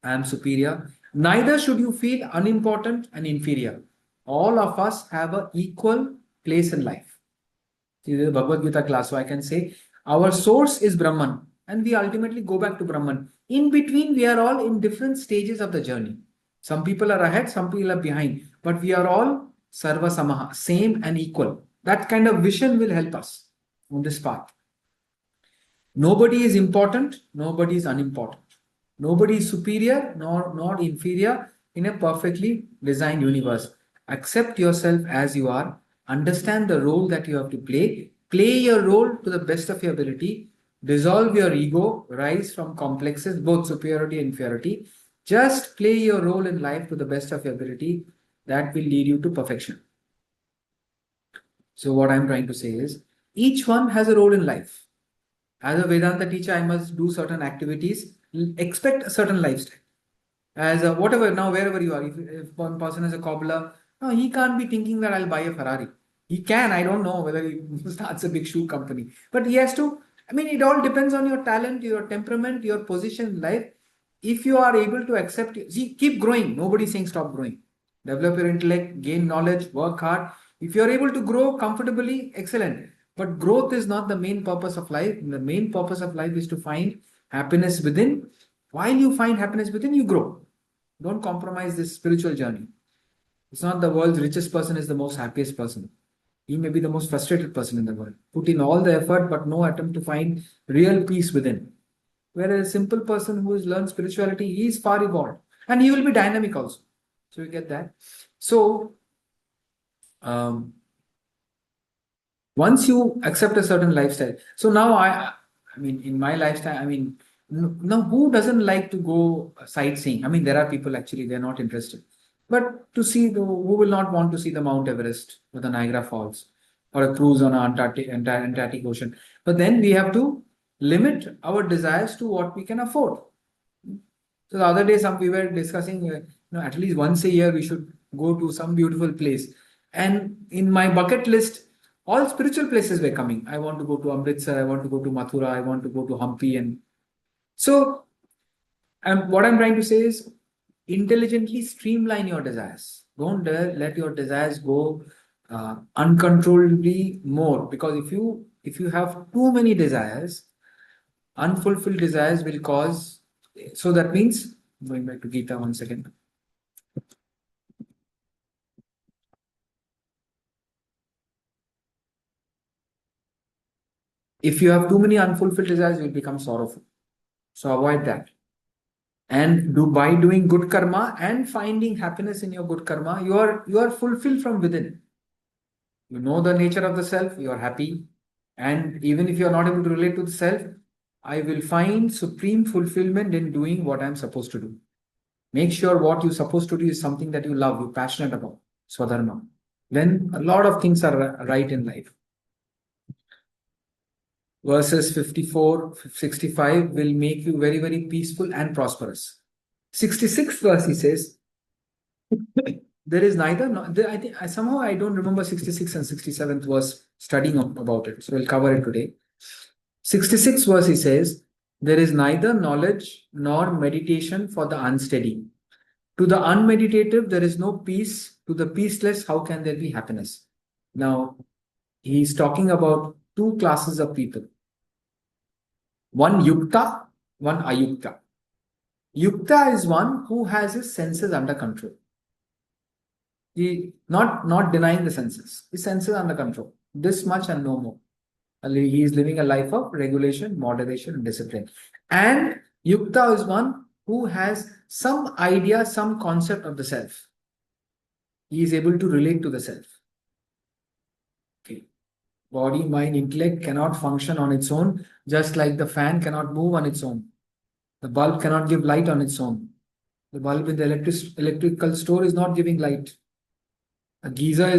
I am superior. Neither should you feel unimportant and inferior. All of us have an equal place in life. See, this is the Bhagavad Gita class, so I can say our source is Brahman, and we ultimately go back to Brahman. In between, we are all in different stages of the journey. Some people are ahead, some people are behind, but we are all Sarva Samaha, same and equal. That kind of vision will help us on this path. Nobody is important, nobody is unimportant. Nobody is superior nor not inferior in a perfectly designed universe. Accept yourself as you are, understand the role that you have to play your role to the best of your ability, dissolve your ego, rise from complexes, both superiority and inferiority. Just play your role in life to the best of your ability. That will lead you to perfection. So, what I'm trying to say is each one has a role in life. As a Vedanta teacher, I must do certain activities, expect a certain lifestyle. As a whatever, now wherever you are, if one person is a cobbler, no, he can't be thinking that I'll buy a Ferrari. He can, I don't know whether he starts a big shoe company, but he has to. I mean, it all depends on your talent, your temperament, your position in life. If you are able to accept, see, keep growing. Nobody's saying stop growing. Develop your intellect, gain knowledge, work hard. If you are able to grow comfortably, excellent. But growth is not the main purpose of life. The main purpose of life is to find happiness within. While you find happiness within, you grow. Don't compromise this spiritual journey. It's not the world's richest person is the most happiest person. He may be the most frustrated person in the world. Put in all the effort, but no attempt to find real peace within. Whereas a simple person who has learned spirituality, he is far evolved. And he will be dynamic also. So you get that. So once you accept a certain lifestyle, so now I mean, in my lifestyle, I mean, now who doesn't like to go sightseeing? I mean, there are people actually they're not interested. But to see who will not want to see the Mount Everest or the Niagara Falls or a cruise on an Antarctic Ocean? But then we have to limit our desires to what we can afford. So the other day, some we were discussing, at least once a year we should go to some beautiful place. And in my bucket list, all spiritual places were coming. I want to go to Amritsar. I want to go to Mathura. I want to go to Hampi. And so, what I'm trying to say is, intelligently streamline your desires. Don't let your desires go uncontrollably more, because if you have too many desires, unfulfilled desires will cause. So that means, going back to Gita 1 second. If you have too many unfulfilled desires, you'll become sorrowful. So avoid that. And by doing good karma and finding happiness in your good karma, you are fulfilled from within. You know the nature of the self, you are happy. And even if you are not able to relate to the self, I will find supreme fulfillment in doing what I'm supposed to do. Make sure what you're supposed to do is something that you love, you're passionate about. Swadharma. Then a lot of things are right in life. Verses 54, 65 will make you very, very peaceful and prosperous. 66th verse, he says, there is neither, I think somehow I don't remember 66th and 67th verse studying about it. So we'll cover it today. 66th verse, he says, there is neither knowledge nor meditation for the unsteady. To the unmeditative, there is no peace. To the peaceless, how can there be happiness? Now, he's talking about two classes of people. One yukta, one ayukta. Yukta is one who has his senses under control. He not denying the senses. His senses under control. This much and no more. He is living a life of regulation, moderation, and discipline. And yukta is one who has some idea, some concept of the self. He is able to relate to the self. Okay. Body, mind, intellect cannot function on its own, just like the fan cannot move on its own. The bulb cannot give light on its own. The bulb in the electrical store is not giving light. A geyser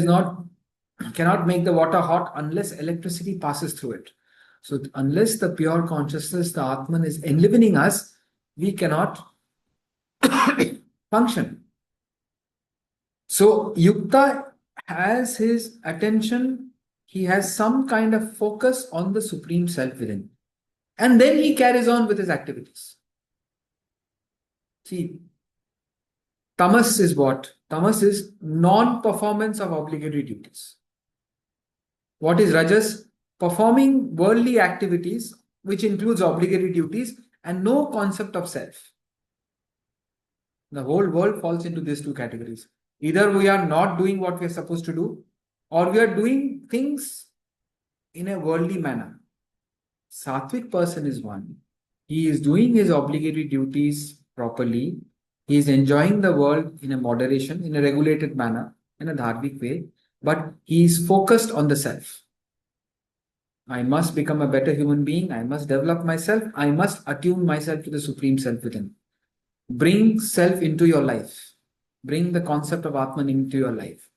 cannot make the water hot unless electricity passes through it. So unless the pure consciousness, the Atman, is enlivening us, we cannot function. So Yukta has his attention, he has some kind of focus on the Supreme Self within. And then he carries on with his activities. See, tamas is what? Tamas is non-performance of obligatory duties. What is rajas? Performing worldly activities, which includes obligatory duties and no concept of self. The whole world falls into these two categories. Either we are not doing what we are supposed to do, or we are doing things in a worldly manner. Sattvic person is one. He is doing his obligatory duties properly. He is enjoying the world in a moderation, in a regulated manner, in a dharmic way, but he is focused on the self. I must become a better human being. I must develop myself. I must attune myself to the Supreme Self within. Bring self into your life. Bring the concept of Atman into your life.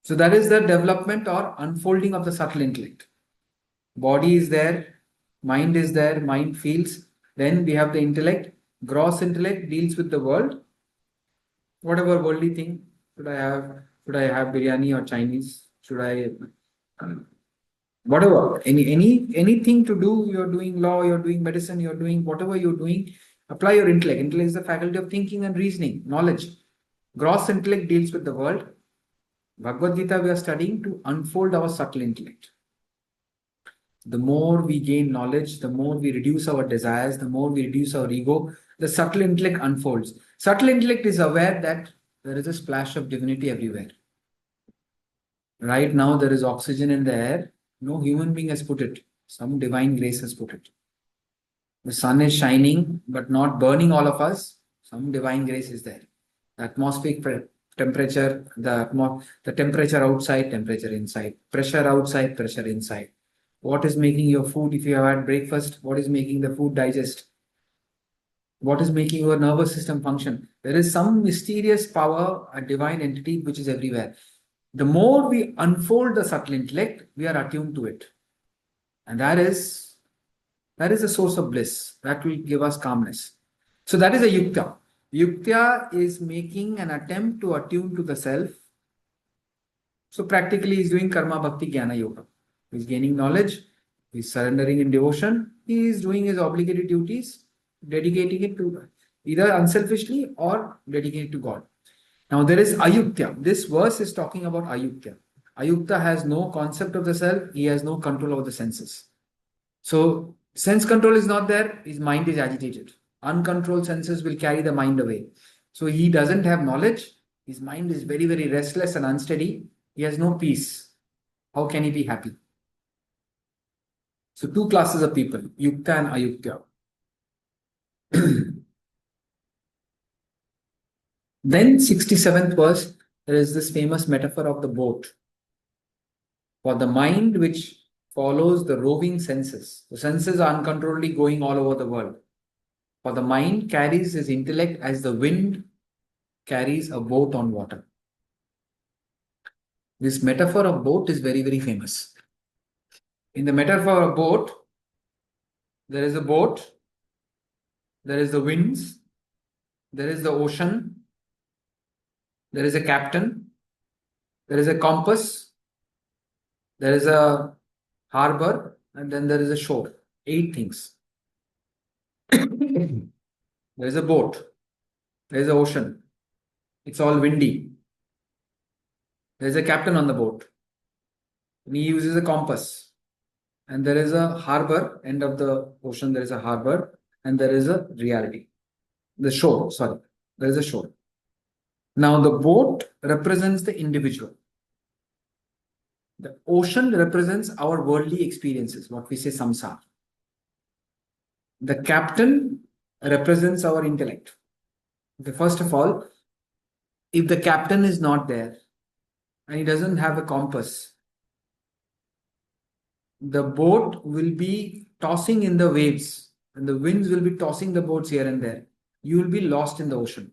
So that is the development or unfolding of the subtle intellect. Body is there, mind is there, mind feels. Then we have the intellect. Gross intellect deals with the world. Whatever worldly thing, should I have biryani or Chinese? Should I whatever, anything to do, you're doing law, you're doing medicine, you're doing whatever you're doing, apply your intellect. Intellect is the faculty of thinking and reasoning, knowledge. Gross intellect deals with the world. Bhagavad Gita we are studying to unfold our subtle intellect. The more we gain knowledge, the more we reduce our desires, the more we reduce our ego, the subtle intellect unfolds. Subtle intellect is aware that there is a splash of divinity everywhere. Right now there is oxygen in the air. No human being has put it. Some divine grace has put it. The sun is shining but not burning all of us. Some divine grace is there. The atmospheric temperature, the temperature outside, temperature inside. Pressure outside, pressure inside. What is making your food, if you have had breakfast, what is making the food digest? What is making your nervous system function? There is some mysterious power, a divine entity which is everywhere. The more we unfold the subtle intellect, we are attuned to it. And that is a source of bliss. That will give us calmness. So that is a yukta. Yukta is making an attempt to attune to the self. So practically he's doing karma bhakti jnana yoga. He's gaining knowledge, he's surrendering in devotion, he is doing his obligatory duties, dedicating it to either unselfishly or dedicating it to God. Now there is ayukta. This verse is talking about ayukta. Ayukta has no concept of the self, he has no control over the senses. So sense control is not there, his mind is agitated. Uncontrolled senses will carry the mind away. So he doesn't have knowledge, his mind is very, very restless and unsteady. He has no peace. How can he be happy? So two classes of people, yukta and ayukta. Then 67th verse, there is this famous metaphor of the boat. For the mind which follows the roving senses. The senses are uncontrollably going all over the world. For the mind carries his intellect as the wind carries a boat on water. This metaphor of boat is very, very famous. In the metaphor of boat, there is a boat, there is the winds, there is the ocean, there is a captain, there is a compass, there is a harbor, and then there is a shore. 8 things. There is a boat, there is an ocean, it's all windy. There is a captain on the boat, and he uses a compass. And there is a harbor, end of the ocean, there is a harbor, and there is a reality. The shore, sorry, there is a shore. Now, the boat represents the individual. The ocean represents our worldly experiences, what we say samsara. The captain represents our intellect. Okay, first of all, if the captain is not there and he doesn't have a compass, the boat will be tossing in the waves and the winds will be tossing the boats here and there. You will be lost in the ocean.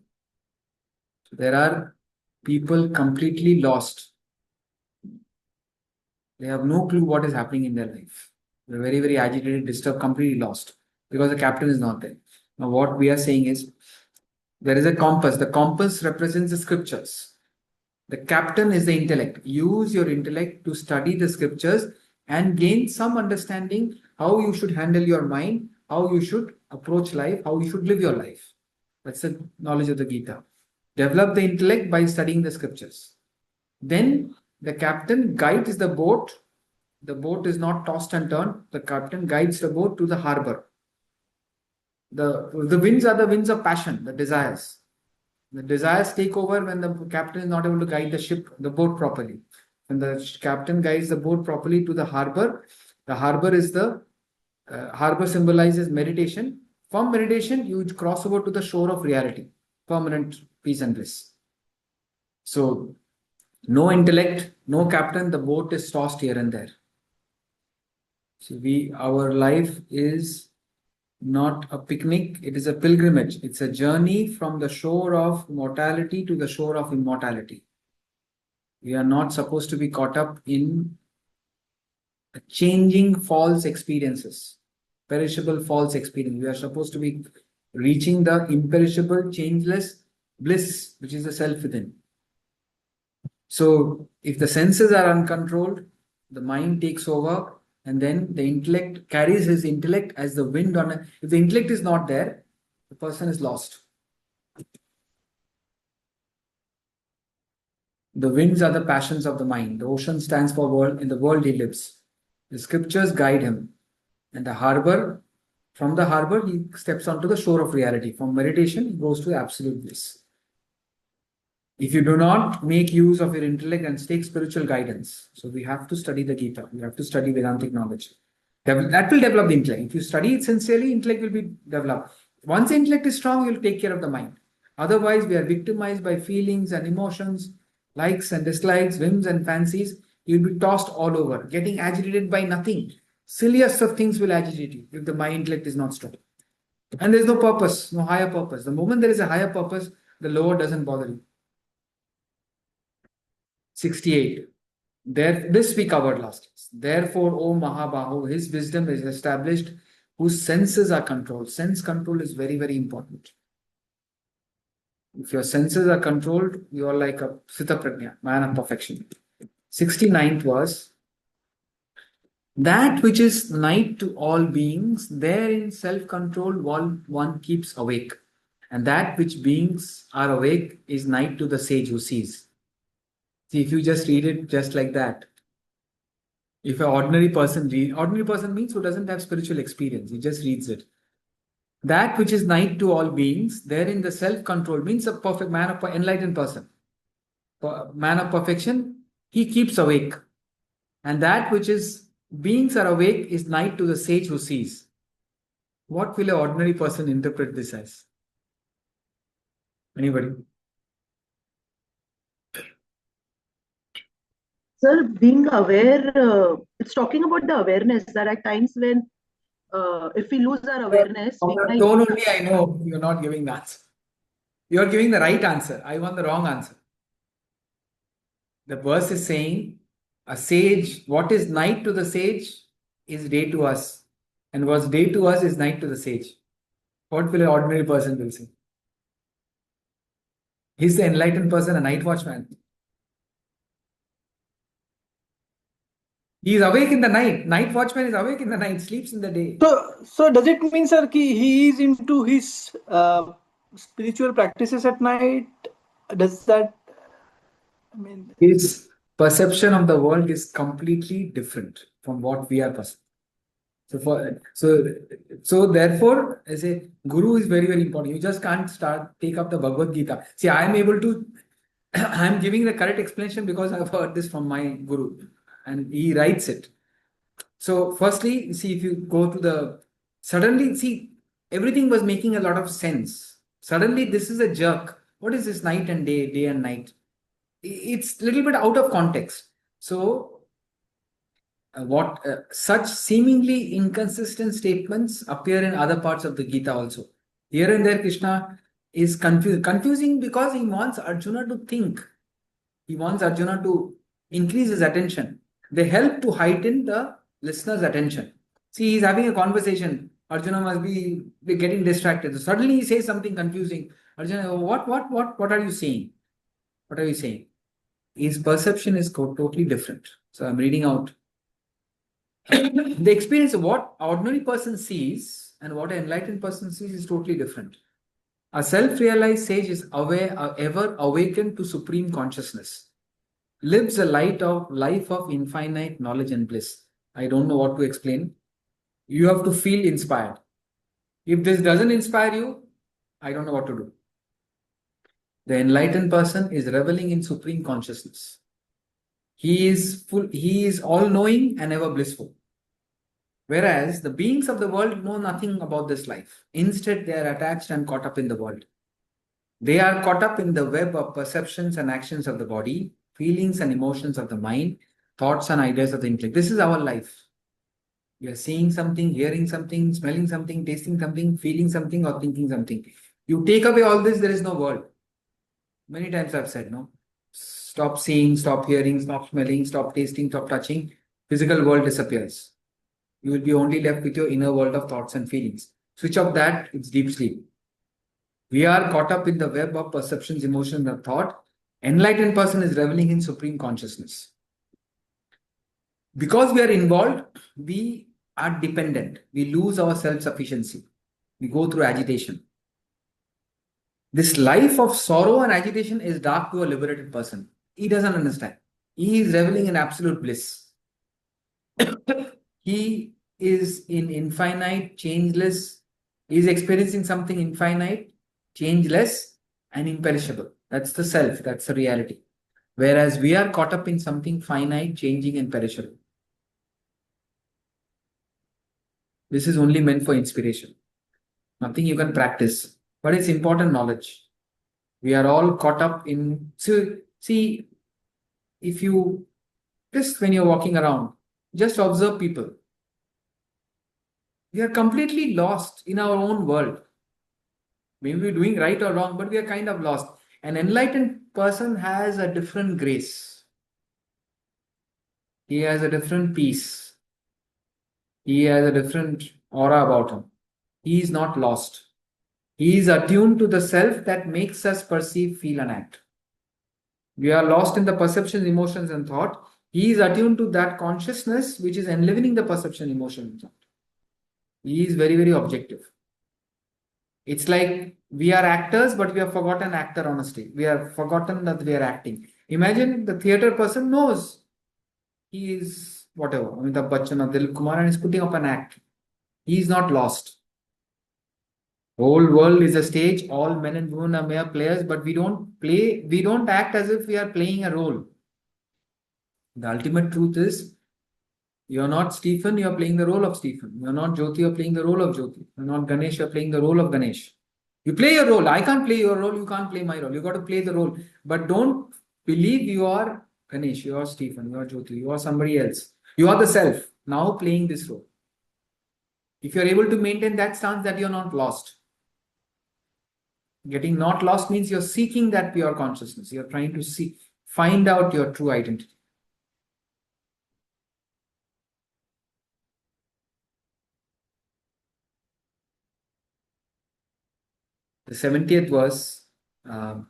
So there are people completely lost. They have no clue what is happening in their life. They're very, very agitated, disturbed, completely lost because the captain is not there. Now, what we are saying is there is a compass. The compass represents the scriptures. The captain is the intellect. Use your intellect to study the scriptures and gain some understanding how you should handle your mind, how you should approach life, how you should live your life. That's the knowledge of the Gita. Develop the intellect by studying the scriptures. Then the captain guides the boat. The boat is not tossed and turned. The captain guides the boat to the harbor. The winds are the winds of passion, the desires. The desires take over when the captain is not able to guide the ship, the boat properly. When the captain guides the boat properly to the harbor is the harbor symbolizes meditation. From meditation, you cross over to the shore of reality, permanent peace and bliss. So, no intellect, no captain, the boat is tossed here and there. So our life is not a picnic, it is a pilgrimage. It's a journey from the shore of mortality to the shore of immortality. We are not supposed to be caught up in changing false experiences, perishable false experience. We are supposed to be reaching the imperishable, changeless bliss, which is the self within. So, if the senses are uncontrolled, the mind takes over, and then the intellect carries his intellect as the wind on a. If the intellect is not there, the person is lost. The winds are the passions of the mind. The ocean stands for world. In the world he lives. The scriptures guide him. And the harbor, from the harbor, he steps onto the shore of reality. From meditation, he goes to absolute bliss. If you do not make use of your intellect and take spiritual guidance, so we have to study the Gita, we have to study Vedantic knowledge. That will develop the intellect. If you study it sincerely, intellect will be developed. Once the intellect is strong, you will take care of the mind. Otherwise, we are victimized by feelings and emotions, likes and dislikes, whims and fancies. You'll be tossed all over, getting agitated by nothing. Silliest of things will agitate you if the mind intellect is not strong. And there's no purpose, no higher purpose. The moment there is a higher purpose, the lower doesn't bother you. 68. This we covered last class. Therefore, O Mahabahu, his wisdom is established, whose senses are controlled. Sense control is very, very important. If your senses are controlled, you are like a Sita Prajna, man of perfection. 69th was that which is night to all beings, there in self control one keeps awake. And that which beings are awake is night to the sage who sees. See, if you just read it just like that, if an ordinary person means who doesn't have spiritual experience, he just reads it. That which is night to all beings, therein the self control means a perfect man of enlightened person, man of perfection, he keeps awake. And that which is beings are awake is night to the sage who sees. What will an ordinary person interpret this as? Anybody? Sir, being aware, it's talking about the awareness that at times when, if we lose our awareness, From we the might. tone only, I know you're not giving the answer. You're giving the right answer. I want the wrong answer. The verse is saying, a sage, what is night to the sage is day to us. And what's day to us is night to the sage. What will an ordinary person will say? He's the enlightened person, a night watchman. He is awake in the night. Night watchman is awake in the night, sleeps in the day. So does it mean, sir, ki he is into his spiritual practices at night? Does that, I mean, His perception of the world is completely different from what we are perceiving. So therefore, as a guru is very, very important. You just can't take up the Bhagavad Gita. See, I am able to, I am giving the correct explanation because I've heard this from my guru and he writes it. So firstly, see, if you go to suddenly, see, everything was making a lot of sense. Suddenly, this is a jerk. What is this night and day, day and night? It's a little bit out of context. So what such seemingly inconsistent statements appear in other parts of the Gita also. Here and there, Krishna is confusing because he wants Arjuna to think. He wants Arjuna to increase his attention. They help to heighten the listener's attention. See, he's having a conversation. Arjuna must be getting distracted. Suddenly he says something confusing. Arjuna, what are you saying? What are you saying? His perception is totally different. So I'm reading out. The experience of what ordinary person sees and what an enlightened person sees is totally different. A self-realized sage is aware, ever awakened to supreme consciousness, lives a life of infinite knowledge and bliss. I don't know what to explain. You have to feel inspired. If this doesn't inspire you, I don't know what to do. The enlightened person is reveling in supreme consciousness. He is all-knowing and ever blissful. Whereas the beings of the world know nothing about this life. Instead, they are attached and caught up in the world. They are caught up in the web of perceptions and actions of the body, feelings and emotions of the mind, thoughts and ideas of the intellect. This is our life. We are seeing something, hearing something, smelling something, tasting something, feeling something, or thinking something. You take away all this, there is no world. Many times I've said, no, stop seeing, stop hearing, stop smelling, stop tasting, stop touching. Physical world disappears. You will be only left with your inner world of thoughts and feelings. Switch off that, it's deep sleep. We are caught up in the web of perceptions, emotions, and thought. Enlightened person is reveling in supreme consciousness. Because we are involved, we are dependent. We lose our self-sufficiency. We go through agitation. This life of sorrow and agitation is dark to a liberated person. He doesn't understand. He is reveling in absolute bliss. He is in infinite, changeless. He is experiencing something infinite, changeless, and imperishable. That's the self. That's the reality. Whereas we are caught up in something finite, changing, and perishable. This is only meant for inspiration. Nothing you can practice, but it's important knowledge. We are all caught up in. So, see, if you just when you're walking around, just observe people. We are completely lost in our own world. Maybe we're doing right or wrong, but we are kind of lost. An enlightened person has a different grace. He has a different peace. He has a different aura about him. He is not lost. He is attuned to the self that makes us perceive, feel, and act. We are lost in the perceptions, emotions, and thought. He is attuned to that consciousness which is enlivening the perception, emotion, and thought. He is very, very objective. It's like we are actors, but we have forgotten actor on a stage. We have forgotten that we are acting. Imagine the theater person knows he is whatever, Amitabh Bachchan or Dilip Kumar, and is putting up an act. He is not lost. Whole world is a stage. All men and women are mere players, but we don't play. We don't act as if we are playing a role. The ultimate truth is, you're not Stephen, you're playing the role of Stephen. You're not Jyoti, you're playing the role of Jyoti. You're not Ganesh, you're playing the role of Ganesh. You play your role. I can't play your role, you can't play my role. You got to play the role. But don't believe you are Ganesh, you are Stephen, you are Jyoti, you are somebody else. You are the self, now playing this role. If you're able to maintain that stance, that you're not lost. Getting not lost means you're seeking that pure consciousness. You're trying to find out your true identity. The 70th verse, I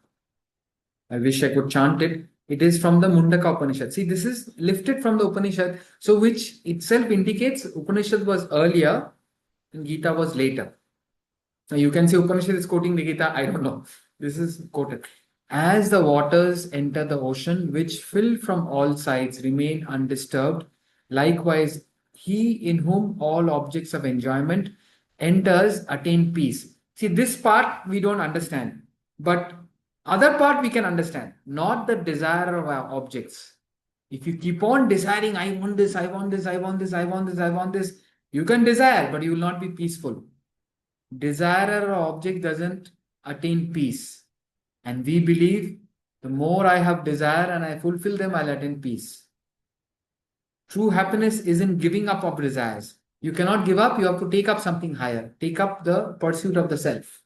wish I could chant it. It is from the Mundaka Upanishad. See, this is lifted from the Upanishad, so which itself indicates Upanishad was earlier and Gita was later. Now you can say Upanishad is quoting the Gita, I don't know. This is quoted. As the waters enter the ocean, which fill from all sides, remain undisturbed, likewise, he in whom all objects of enjoyment enters attain peace. See, this part we don't understand, but other part we can understand, not the desire of our objects. If you keep on desiring, I want this, I want this, I want this, I want this, I want this, you can desire, but you will not be peaceful. Desire or object doesn't attain peace. And we believe the more I have desire and I fulfill them, I'll attain peace. True happiness isn't giving up of desires. You cannot give up, you have to take up something higher. Take up the pursuit of the self.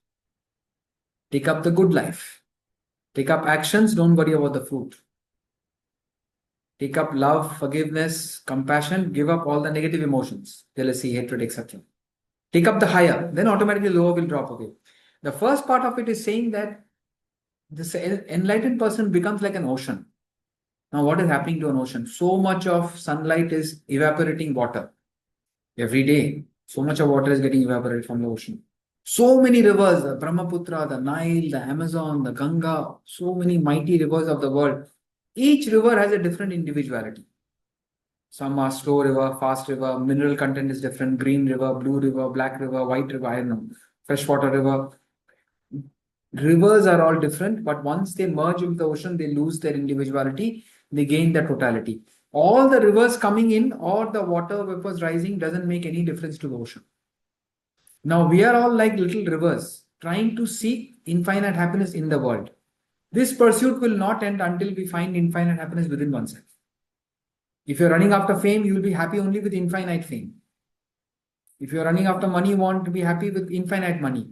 Take up the good life. Take up actions, don't worry about the fruit. Take up love, forgiveness, compassion, give up all the negative emotions, jealousy, hatred, etc. Take up the higher, then automatically lower will drop away. The first part of it is saying that this enlightened person becomes like an ocean. Now, what is happening to an ocean? So much of sunlight is evaporating water. Every day, so much of water is getting evaporated from the ocean. So many rivers, the Brahmaputra, the Nile, the Amazon, the Ganga, so many mighty rivers of the world. Each river has a different individuality. Some are slow river, fast river, mineral content is different, green river, blue river, black river, white river, I don't know, freshwater river. Rivers are all different, but once they merge with the ocean, they lose their individuality, they gain their totality. All the rivers coming in or the water vapors rising doesn't make any difference to the ocean. Now we are all like little rivers trying to seek infinite happiness in the world. This pursuit will not end until we find infinite happiness within oneself. If you're running after fame, you will be happy only with infinite fame. If you're running after money, you want to be happy with infinite money.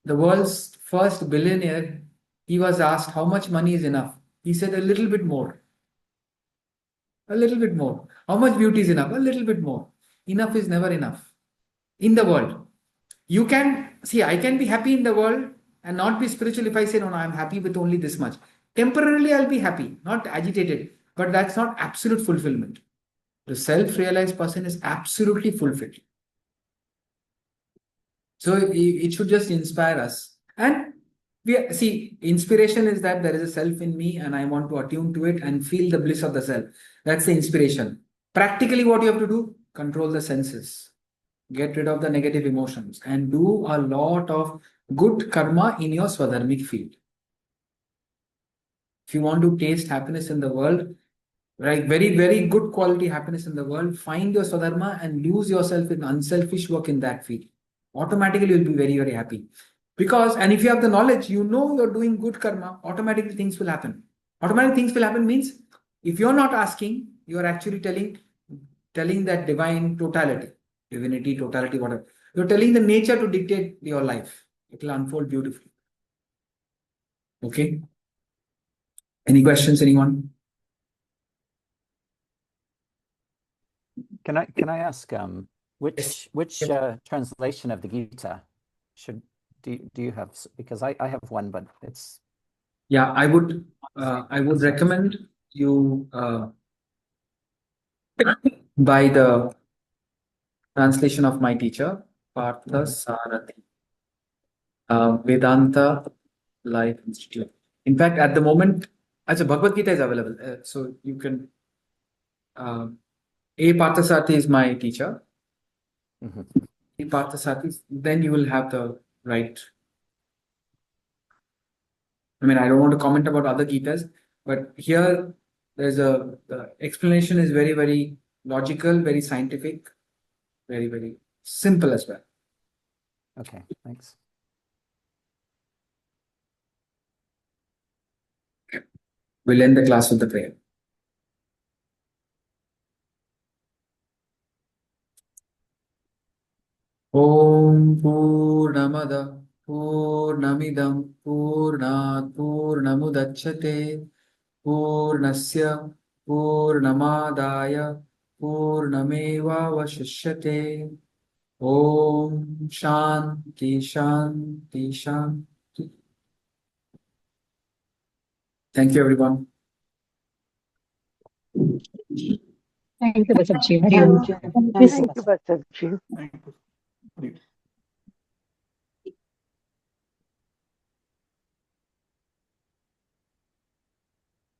The world's first billionaire, he was asked how much money is enough. He said a little bit more. A little bit more. How much beauty is enough? A little bit more. Enough is never enough. In the world. You can, see, I can be happy in the world and not be spiritual if I say, no, I'm happy with only this much. Temporarily, I'll be happy, not agitated. But that's not absolute fulfillment. The self-realized person is absolutely fulfilled. So it should just inspire us. And see, inspiration is that there is a self in me and I want to attune to it and feel the bliss of the self. That's the inspiration. Practically, what you have to do, control the senses, get rid of the negative emotions, and do a lot of good karma in your swadharmic field. If you want to taste happiness in the world, right, very, very good quality happiness in the world, find your swadharma and lose yourself in unselfish work in that field. Automatically, you'll be very, very happy. Because, and if you have the knowledge, you know you're doing good karma, automatically things will happen. Automatic things will happen means, if you're not asking, you're actually telling that divine totality, divinity, totality, whatever. You're telling the nature to dictate your life. It will unfold beautifully. Okay. Any questions, anyone? Can I ask which translation of the Gita do you have? Because I have one, but it's Yeah, I would recommend you buy the translation of my teacher, Partha Sarathi, Vedanta Life Institute. In fact, at the moment, as a Bhagavad Gita is available, so you can. A Parthasathi is my teacher. A Parthasathi, then you will have the right. I mean, I don't want to comment about other Gitas, but here the explanation is very, very logical, very scientific, very, very simple as well. Okay, thanks. We'll end the class with the prayer. Om Purnamada Purnamidam Purnat Purnamudachyate Purnasya Purnamadaya Purnamevavashishyate. Om Shanti Shanti Shanti. Thank you, everyone. Thank you, Bishop Ji. Thank you. Thank you so much. Thank you.